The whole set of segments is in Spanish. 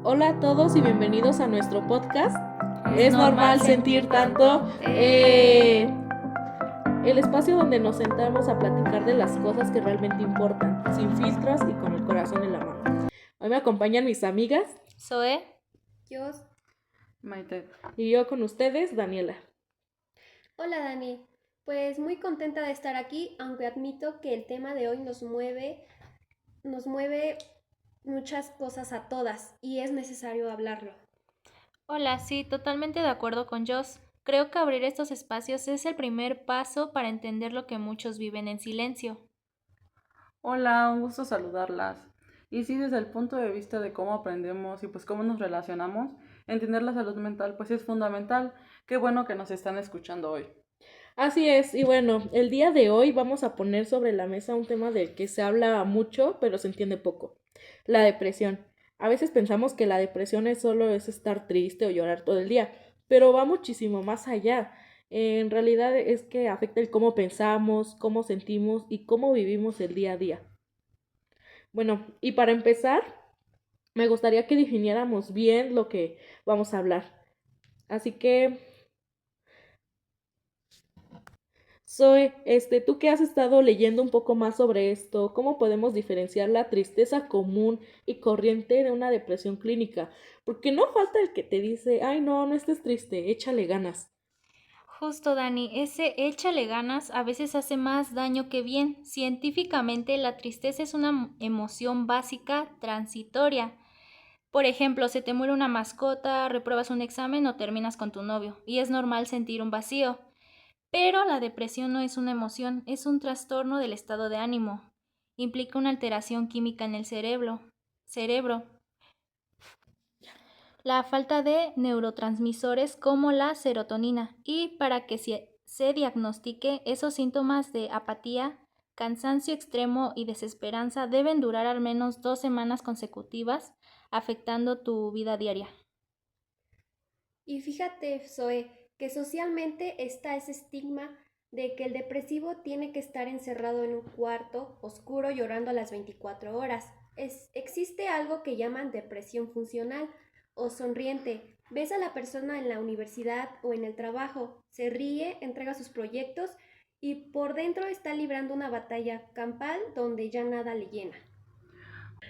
Hola a todos y bienvenidos a nuestro podcast. Es normal sentir tanto. El espacio donde nos sentamos a platicar de las cosas que realmente importan, sin filtros y con el corazón en la mano. Hoy me acompañan mis amigas Zoe. Yo. Maite. y yo con ustedes, Daniela. Hola Dani, pues muy contenta de estar aquí, aunque admito que el tema de hoy nos mueve muchas cosas a todas y es necesario hablarlo. Hola, sí, totalmente de acuerdo con Joss. Creo que abrir estos espacios es el primer paso para entender lo que muchos viven en silencio. Hola, un gusto saludarlas. Y sí, desde el punto de vista de cómo aprendemos y pues cómo nos relacionamos, entender la salud mental pues es fundamental. Qué bueno que nos están escuchando hoy. Así es, y bueno, el día de hoy vamos a poner sobre la mesa un tema del que se habla mucho, pero se entiende poco, la depresión. A veces pensamos que la depresión es estar triste o llorar todo el día, pero va muchísimo más allá. En realidad es que afecta el cómo pensamos, cómo sentimos y cómo vivimos el día a día. Bueno, y para empezar, me gustaría que definiéramos bien lo que vamos a hablar. Así que Zoe, tú que has estado leyendo un poco más sobre esto, ¿cómo podemos diferenciar la tristeza común y corriente de una depresión clínica? Porque no falta el que te dice, ay no, no estés triste, échale ganas. Justo, Dani, ese échale ganas a veces hace más daño que bien. Científicamente, la tristeza es una emoción básica transitoria. Por ejemplo, se te muere una mascota, repruebas un examen o terminas con tu novio, y es normal sentir un vacío. Pero la depresión no es una emoción, es un trastorno del estado de ánimo. Implica una alteración química en el cerebro, la falta de neurotransmisores como la serotonina. Y para que se diagnostique, esos síntomas de apatía, cansancio extremo y desesperanza deben durar al menos 2 semanas consecutivas, afectando tu vida diaria. Y fíjate, Zoe, que socialmente está ese estigma de que el depresivo tiene que estar encerrado en un cuarto oscuro llorando a las 24 horas. Existe algo que llaman depresión funcional o sonriente. Ves a la persona en la universidad o en el trabajo, se ríe, entrega sus proyectos y por dentro está librando una batalla campal donde ya nada le llena.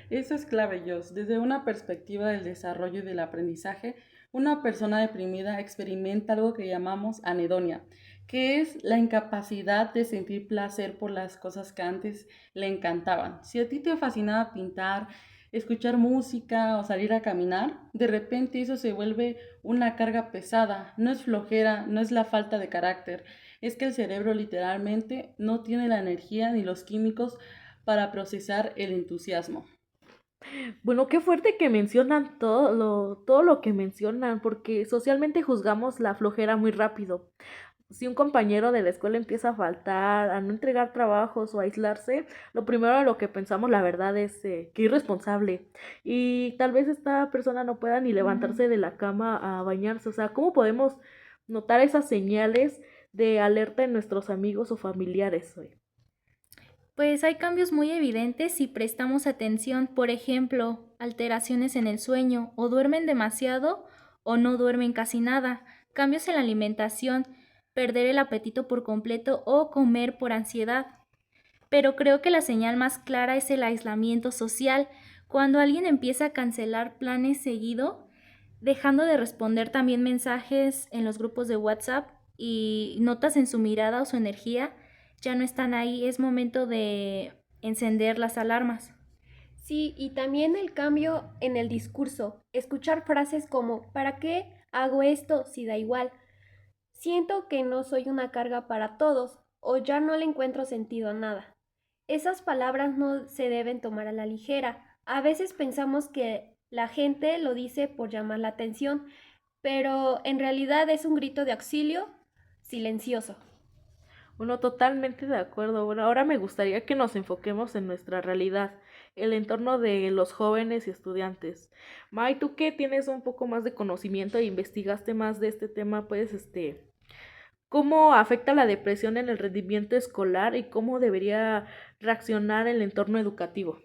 Eso es clave, Jos. Desde una perspectiva del desarrollo y del aprendizaje, una persona deprimida experimenta algo que llamamos anedonia, que es la incapacidad de sentir placer por las cosas que antes le encantaban. Si a ti te fascinaba pintar, escuchar música o salir a caminar, de repente eso se vuelve una carga pesada. No es flojera, no es la falta de carácter, es que el cerebro literalmente no tiene la energía ni los químicos para procesar el entusiasmo. Bueno, qué fuerte que mencionan todo lo que mencionan, porque socialmente juzgamos la flojera muy rápido. Si un compañero de la escuela empieza a faltar, a no entregar trabajos o a aislarse, lo primero a lo que pensamos, la verdad, es que irresponsable. Y tal vez esta persona no pueda ni levantarse de la cama a bañarse. O sea, ¿cómo podemos notar esas señales de alerta en nuestros amigos o familiares hoy? Pues hay cambios muy evidentes si prestamos atención, por ejemplo, alteraciones en el sueño, o duermen demasiado o no duermen casi nada, cambios en la alimentación, perder el apetito por completo o comer por ansiedad. Pero creo que la señal más clara es el aislamiento social, cuando alguien empieza a cancelar planes seguido, dejando de responder también mensajes en los grupos de WhatsApp y notas en su mirada o su energía ya no están ahí, es momento de encender las alarmas. Sí, y también el cambio en el discurso. Escuchar frases como ¿para qué hago esto si da igual? Siento que no soy una carga para todos o ya no le encuentro sentido a nada. Esas palabras no se deben tomar a la ligera. A veces pensamos que la gente lo dice por llamar la atención, pero en realidad es un grito de auxilio silencioso. Bueno, totalmente de acuerdo. Bueno, ahora me gustaría que nos enfoquemos en nuestra realidad, el entorno de los jóvenes y estudiantes. May, tú que tienes un poco más de conocimiento e investigaste más de este tema, pues, ¿cómo afecta la depresión en el rendimiento escolar y cómo debería reaccionar el entorno educativo?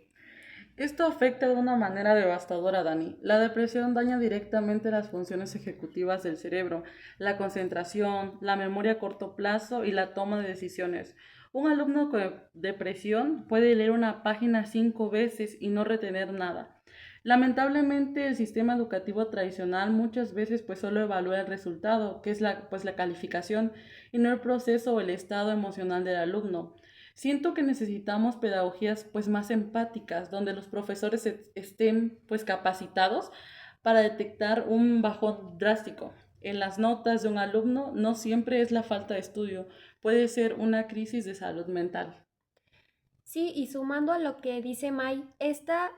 Esto afecta de una manera devastadora, Dani. La depresión daña directamente las funciones ejecutivas del cerebro, la concentración, la memoria a corto plazo y la toma de decisiones. Un alumno con depresión puede leer una página 5 veces y no retener nada. Lamentablemente, el sistema educativo tradicional muchas veces pues solo evalúa el resultado, que es la calificación, y no el proceso o el estado emocional del alumno. Siento que necesitamos pedagogías pues más empáticas, donde los profesores estén pues capacitados para detectar un bajón drástico. En las notas de un alumno no siempre es la falta de estudio, puede ser una crisis de salud mental. Sí, y sumando a lo que dice Mai, está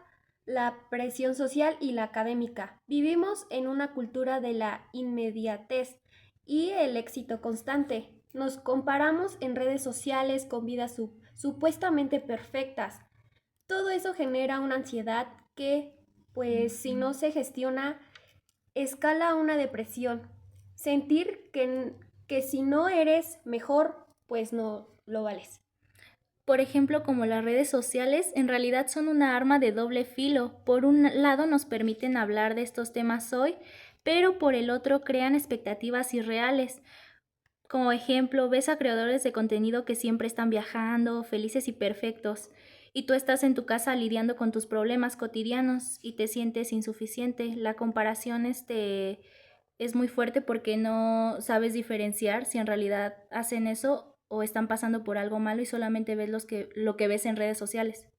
la presión social y la académica. Vivimos en una cultura de la inmediatez y el éxito constante. Nos comparamos en redes sociales con vidas supuestamente perfectas. Todo eso genera una ansiedad que, pues, si no se gestiona, escala a una depresión. Sentir que si no eres mejor, pues no lo vales. Por ejemplo, como las redes sociales, en realidad son una arma de doble filo. Por un lado nos permiten hablar de estos temas hoy, pero por el otro crean expectativas irreales. Como ejemplo, ves a creadores de contenido que siempre están viajando, felices y perfectos, y tú estás en tu casa lidiando con tus problemas cotidianos y te sientes insuficiente. La comparación es muy fuerte porque no sabes diferenciar si en realidad hacen eso o están pasando por algo malo y solamente ves lo que ves en redes sociales.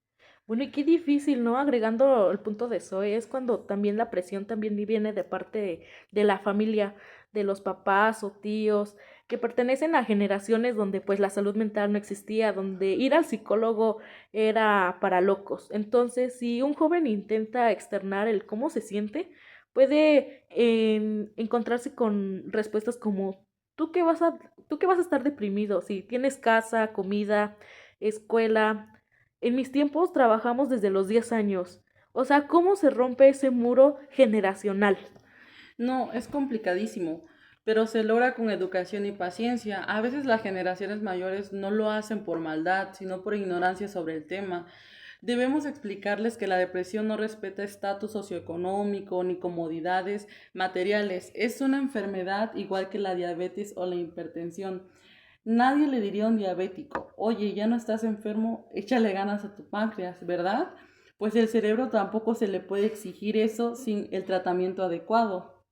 Bueno, y qué difícil, ¿no? Agregando el punto de Zoe, es cuando también la presión también viene de parte de la familia, de los papás o tíos, que pertenecen a generaciones donde pues la salud mental no existía, donde ir al psicólogo era para locos. Entonces, si un joven intenta externar el cómo se siente, puede encontrarse con respuestas como, ¿tú qué vas a estar deprimido? Si tienes casa, comida, escuela. En mis tiempos trabajamos desde los 10 años. O sea, ¿cómo se rompe ese muro generacional? No, es complicadísimo, pero se logra con educación y paciencia. A veces las generaciones mayores no lo hacen por maldad, sino por ignorancia sobre el tema. Debemos explicarles que la depresión no respeta estatus socioeconómico ni comodidades materiales. Es una enfermedad igual que la diabetes o la hipertensión. Nadie le diría a un diabético, oye, ya no estás enfermo, échale ganas a tu páncreas, ¿verdad? Pues el cerebro tampoco se le puede exigir eso sin el tratamiento adecuado.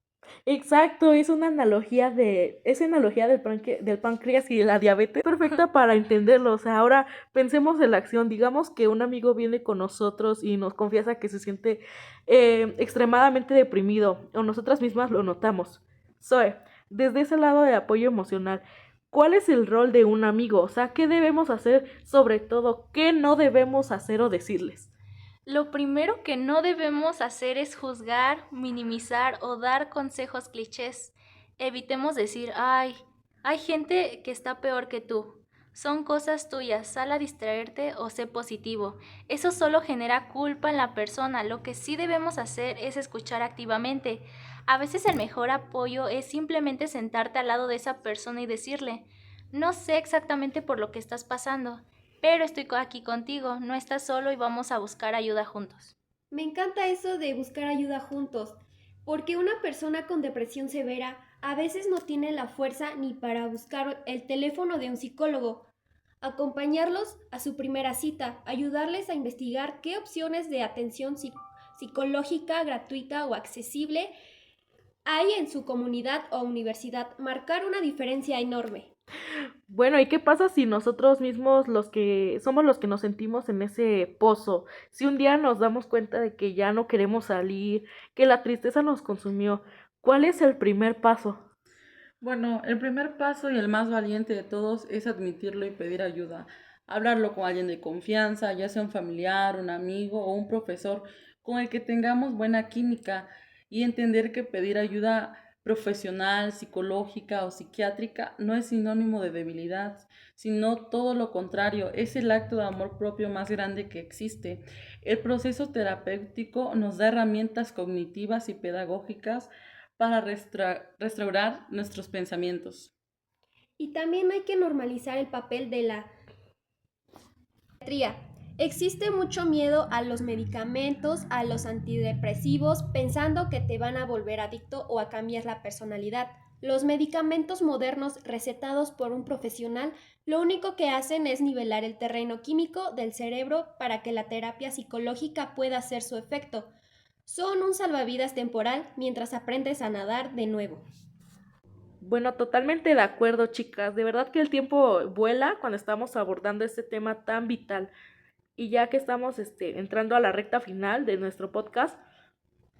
Exacto, es analogía del páncreas y de la diabetes perfecta para entenderlo. O sea, ahora pensemos en la acción. Digamos que un amigo viene con nosotros y nos confiesa que se siente extremadamente deprimido, o nosotras mismas lo notamos. Zoe, desde ese lado de apoyo emocional, ¿cuál es el rol de un amigo? O sea, ¿qué debemos hacer? Sobre todo, ¿qué no debemos hacer o decirles? Lo primero que no debemos hacer es juzgar, minimizar o dar consejos clichés. Evitemos decir, ay, hay gente que está peor que tú. Son cosas tuyas, sal a distraerte o sé positivo. Eso solo genera culpa en la persona. Lo que sí debemos hacer es escuchar activamente. A veces el mejor apoyo es simplemente sentarte al lado de esa persona y decirle, no sé exactamente por lo que estás pasando, pero estoy aquí contigo, no estás solo y vamos a buscar ayuda juntos. Me encanta eso de buscar ayuda juntos, porque una persona con depresión severa a veces no tiene la fuerza ni para buscar el teléfono de un psicólogo. Acompañarlos a su primera cita, ayudarles a investigar qué opciones de atención psicológica gratuita o accesible hay en su comunidad o universidad, marcar una diferencia enorme. Bueno, ¿y qué pasa si nosotros mismos los que nos sentimos en ese pozo? Si un día nos damos cuenta de que ya no queremos salir, que la tristeza nos consumió, ¿cuál es el primer paso? Bueno, el primer paso y el más valiente de todos es admitirlo y pedir ayuda. Hablarlo con alguien de confianza, ya sea un familiar, un amigo o un profesor con el que tengamos buena química y entender que pedir ayuda profesional, psicológica o psiquiátrica no es sinónimo de debilidad, sino todo lo contrario, es el acto de amor propio más grande que existe. El proceso terapéutico nos da herramientas cognitivas y pedagógicas para restaurar nuestros pensamientos. Y también hay que normalizar el papel de la psiquiatría. Existe mucho miedo a los medicamentos, a los antidepresivos, pensando que te van a volver adicto o a cambiar la personalidad. Los medicamentos modernos recetados por un profesional lo único que hacen es nivelar el terreno químico del cerebro para que la terapia psicológica pueda hacer su efecto. Son un salvavidas temporal mientras aprendes a nadar de nuevo. Bueno, totalmente de acuerdo, chicas. De verdad que el tiempo vuela cuando estamos abordando este tema tan vital. Y ya que estamos entrando a la recta final de nuestro podcast,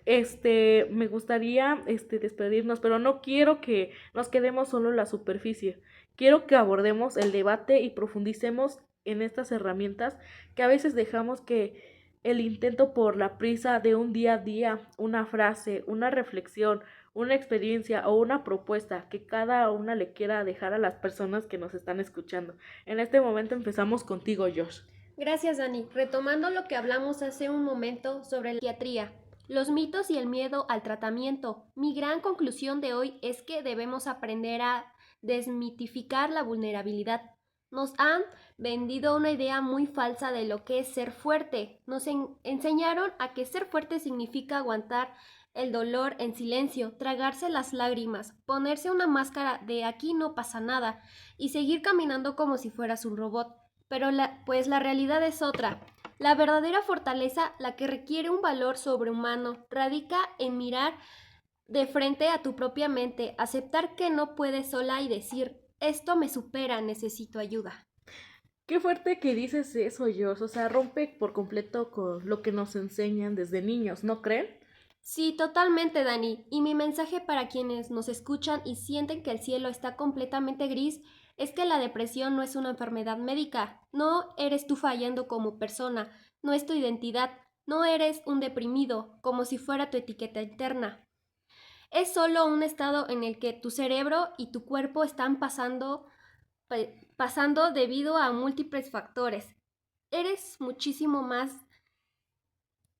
me gustaría despedirnos, pero no quiero que nos quedemos solo en la superficie. Quiero que abordemos el debate y profundicemos en estas herramientas que a veces dejamos que el intento por la prisa de un día a día, una frase, una reflexión, una experiencia o una propuesta que cada una le quiera dejar a las personas que nos están escuchando. En este momento empezamos contigo, Josh. Gracias, Dani. Retomando lo que hablamos hace un momento sobre la psiquiatría, los mitos y el miedo al tratamiento, mi gran conclusión de hoy es que debemos aprender a desmitificar la vulnerabilidad. Nos han vendido una idea muy falsa de lo que es ser fuerte. Nos enseñaron a que ser fuerte significa aguantar el dolor en silencio, tragarse las lágrimas, ponerse una máscara de aquí no pasa nada y seguir caminando como si fueras un robot. Pero pues la realidad es otra. La verdadera fortaleza, la que requiere un valor sobrehumano, radica en mirar de frente a tu propia mente, aceptar que no puedes sola y decir, esto me supera, necesito ayuda. Qué fuerte que dices eso, Josh. O sea, rompe por completo con lo que nos enseñan desde niños, ¿no creen? Sí, totalmente, Dani. Y mi mensaje para quienes nos escuchan y sienten que el cielo está completamente gris es que la depresión no es una enfermedad médica. No eres tú fallando como persona, no es tu identidad, no eres un deprimido, como si fuera tu etiqueta interna. Es solo un estado en el que tu cerebro y tu cuerpo están pasando debido a múltiples factores. Eres muchísimo más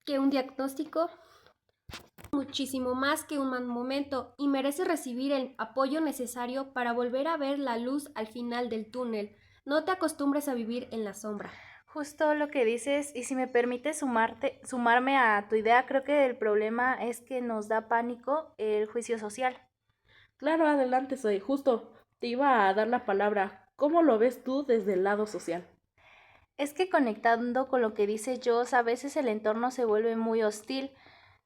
que un diagnóstico, muchísimo más que un mal momento y mereces recibir el apoyo necesario para volver a ver la luz al final del túnel. No te acostumbres a vivir en la sombra. Justo lo que dices, y si me permites sumarme a tu idea, creo que el problema es que nos da pánico el juicio social. Claro, adelante, soy justo. Te iba a dar la palabra. ¿Cómo lo ves tú desde el lado social? Es que conectando con lo que dice Joss, a veces el entorno se vuelve muy hostil.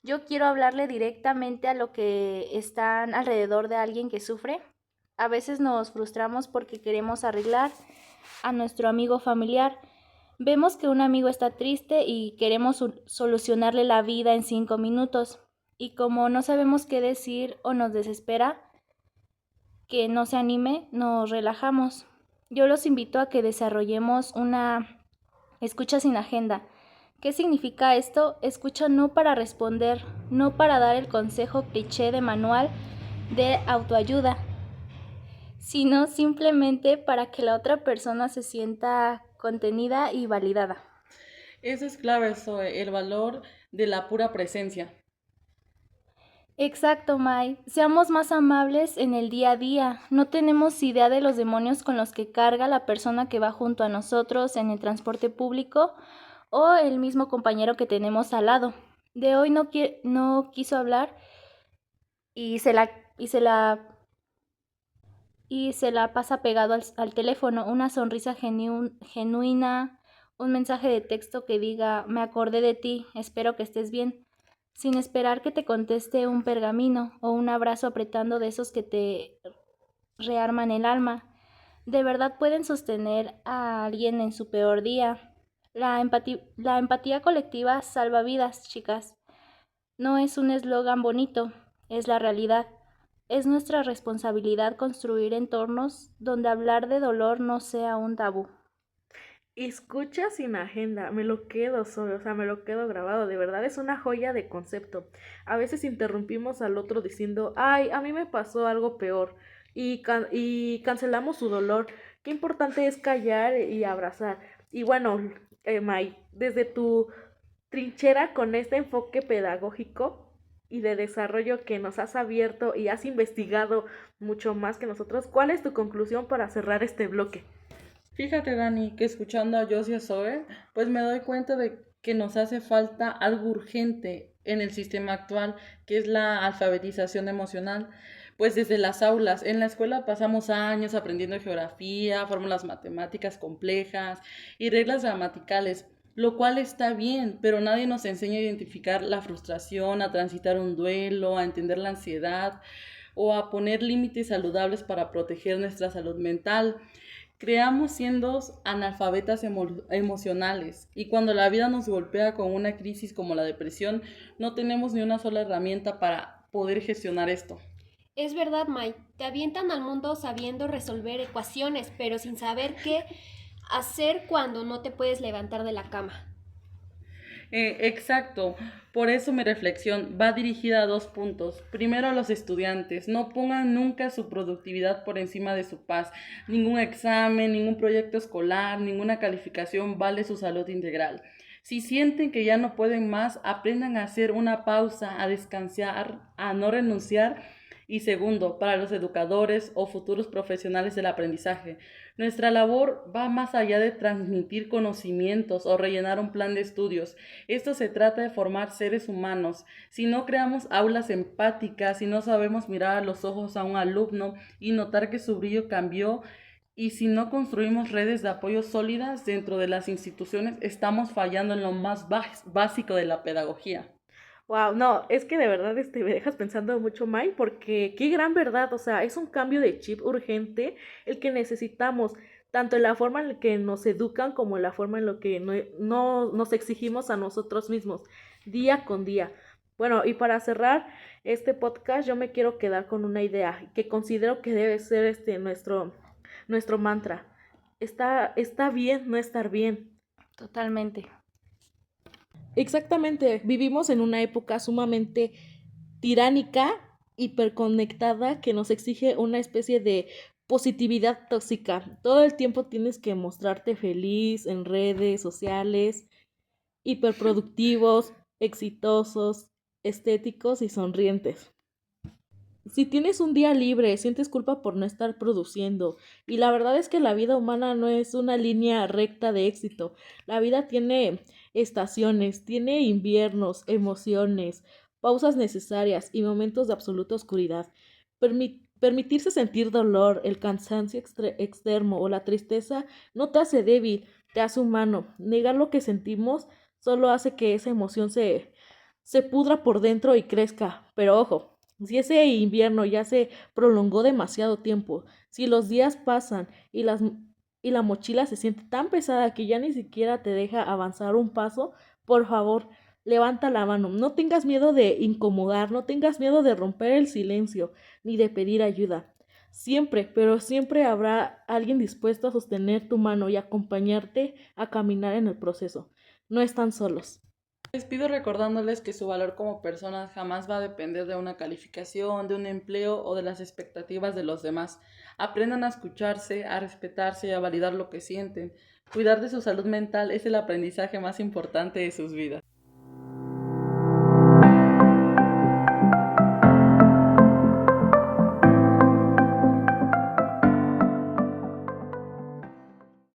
Yo quiero hablarle directamente a lo que están alrededor de alguien que sufre. A veces nos frustramos porque queremos arreglar a nuestro amigo familiar. Vemos que un amigo está triste y queremos solucionarle la vida en 5 minutos. Y como no sabemos qué decir o nos desespera que no se anime, nos relajamos. Yo los invito a que desarrollemos una escucha sin agenda. ¿Qué significa esto? Escucha no para responder, no para dar el consejo cliché de manual de autoayuda, sino simplemente para que la otra persona se sienta contenida y validada. Eso es clave, Zoe, el valor de la pura presencia. Exacto, Mai. Seamos más amables en el día a día. No tenemos idea de los demonios con los que carga la persona que va junto a nosotros en el transporte público o el mismo compañero que tenemos al lado. De hoy no quiso hablar y se la pasa pegado al teléfono. Una sonrisa genuina, un mensaje de texto que diga, me acordé de ti, espero que estés bien, sin esperar que te conteste un pergamino o un abrazo apretando de esos que te rearman el alma. De verdad pueden sostener a alguien en su peor día. La empatía colectiva salva vidas, chicas. No es un eslogan bonito, es la realidad. Es nuestra responsabilidad construir entornos donde hablar de dolor no sea un tabú. Escucha sin agenda, me lo quedo solo, o sea, me lo quedo grabado, de verdad es una joya de concepto. A veces interrumpimos al otro diciendo, ay, a mí me pasó algo peor, y cancelamos su dolor. Qué importante es callar y abrazar. Y bueno, May, desde tu trinchera con este enfoque pedagógico y de desarrollo que nos has abierto y has investigado mucho más que nosotros, ¿cuál es tu conclusión para cerrar este bloque? Fíjate, Dani, que escuchando a Josie y a Zoe, pues me doy cuenta de que nos hace falta algo urgente en el sistema actual, que es la alfabetización emocional. Pues desde las aulas, en la escuela pasamos años aprendiendo geografía, fórmulas matemáticas complejas y reglas gramaticales, lo cual está bien, pero nadie nos enseña a identificar la frustración, a transitar un duelo, a entender la ansiedad o a poner límites saludables para proteger nuestra salud mental. Creamos siendo analfabetas emocionales y cuando la vida nos golpea con una crisis como la depresión, no tenemos ni una sola herramienta para poder gestionar esto. Es verdad, Mai, te avientan al mundo sabiendo resolver ecuaciones, pero sin saber qué hacer cuando no te puedes levantar de la cama. Exacto, por eso mi reflexión va dirigida a dos puntos. Primero, a los estudiantes, no pongan nunca su productividad por encima de su paz. Ningún examen, ningún proyecto escolar, ninguna calificación vale su salud integral. Si sienten que ya no pueden más, aprendan a hacer una pausa, a descansar, a no renunciar. Y segundo, para los educadores o futuros profesionales del aprendizaje, nuestra labor va más allá de transmitir conocimientos o rellenar un plan de estudios. Esto se trata de formar seres humanos. Si no creamos aulas empáticas, si no sabemos mirar a los ojos a un alumno y notar que su brillo cambió, y si no construimos redes de apoyo sólidas dentro de las instituciones, estamos fallando en lo más básico de la pedagogía. Wow, no, es que de verdad me dejas pensando mucho, Mai, porque qué gran verdad, o sea, es un cambio de chip urgente el que necesitamos, tanto en la forma en la que nos educan como en la forma en la que no nos exigimos a nosotros mismos, día con día. Bueno, y para cerrar este podcast, yo me quiero quedar con una idea que considero que debe ser nuestro mantra. Está bien no estar bien. Totalmente. Exactamente, vivimos en una época sumamente tiránica, hiperconectada, que nos exige una especie de positividad tóxica. Todo el tiempo tienes que mostrarte feliz en redes sociales, hiperproductivos, exitosos, estéticos y sonrientes. Si tienes un día libre, sientes culpa por no estar produciendo. Y la verdad es que la vida humana no es una línea recta de éxito. La vida tiene estaciones, tiene inviernos, emociones, pausas necesarias y momentos de absoluta oscuridad. Permitirse sentir dolor, el cansancio externo o la tristeza no te hace débil, te hace humano. Negar lo que sentimos solo hace que esa emoción se pudra por dentro y crezca. Pero ojo. Si ese invierno ya se prolongó demasiado tiempo, si los días pasan y la mochila se siente tan pesada que ya ni siquiera te deja avanzar un paso, por favor, levanta la mano. No tengas miedo de incomodar, no tengas miedo de romper el silencio, ni de pedir ayuda. Siempre, pero siempre habrá alguien dispuesto a sostener tu mano y acompañarte a caminar en el proceso. No están solos. Les pido recordándoles que su valor como personas jamás va a depender de una calificación, de un empleo o de las expectativas de los demás. Aprendan a escucharse, a respetarse y a validar lo que sienten. Cuidar de su salud mental es el aprendizaje más importante de sus vidas.